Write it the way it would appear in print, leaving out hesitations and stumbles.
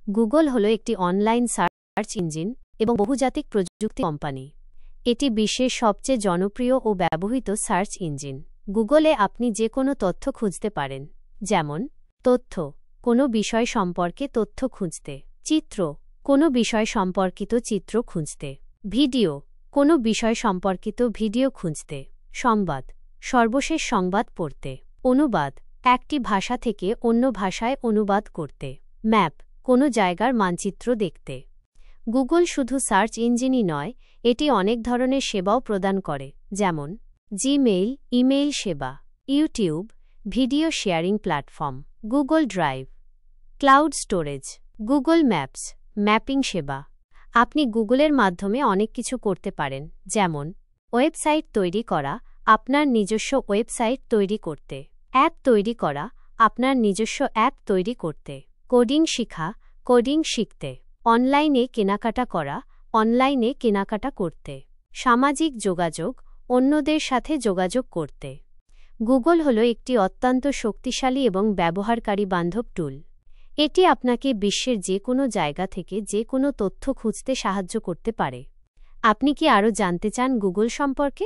Google হল একটি online search engine এবং বহুজাতিক প্রযুক্তি কোম্পানি। এটি বিশ্বের সবচেয়ে জনপ্রিয় ও ব্যবহৃত সার্চ ইঞ্জিন। গুগলে আপনি যে কোনো তথ্য খুঁজতে পারেন, যেমন তথ্য, কোনো বিষয় সম্পর্কে তথ্য খুঁজতে; চিত্র, কোনো বিষয় সম্পর্কিত চিত্র খুঁজতে; ভিডিও, কোনো বিষয় সম্পর্কিত ভিডিও খুঁজতে; সংবাদ, সর্বশেষ সংবাদ পড়তে; অনুবাদ, একটি ভাষা থেকে অন্য ভাষায় অনুবাদ করতে; ম্যাপ, কোনো জায়গার মানচিত্র দেখতে। গুগল শুধু সার্চ ইঞ্জিনই নয়, এটি অনেক ধরনের সেবাও প্রদান করে, যেমন জিমেইল, ইমেইল সেবা; YouTube, video sharing platform; Google drive, cloud storage; Google maps, mapping সেবা। আপনি গুগলের মাধ্যমে অনেক কিছু করতে পারেন, যেমন ওয়েবসাইট তৈরি করা, আপনার নিজস্ব ওয়েবসাইট তৈরি করতে; অ্যাপ তৈরি করা, আপনার নিজস্ব অ্যাপ তৈরি করতে; কোডিং শেখা, কোডিং শিখতে; অনলাইনে কেনাকাটা করা, অনলাইনে কেনাকাটা করতে; সামাজিক যোগাযোগ, অন্যদের সাথে যোগাযোগ করতে। গুগল হল একটি অত্যন্ত শক্তিশালী এবং ব্যবহারকারী বান্ধব টুল। এটি আপনাকে বিশ্বের যে কোনো জায়গা থেকে যে কোনো তথ্য খুঁজতে সাহায্য করতে পারে। আপনি কি আরও জানতে চান গুগল সম্পর্কে?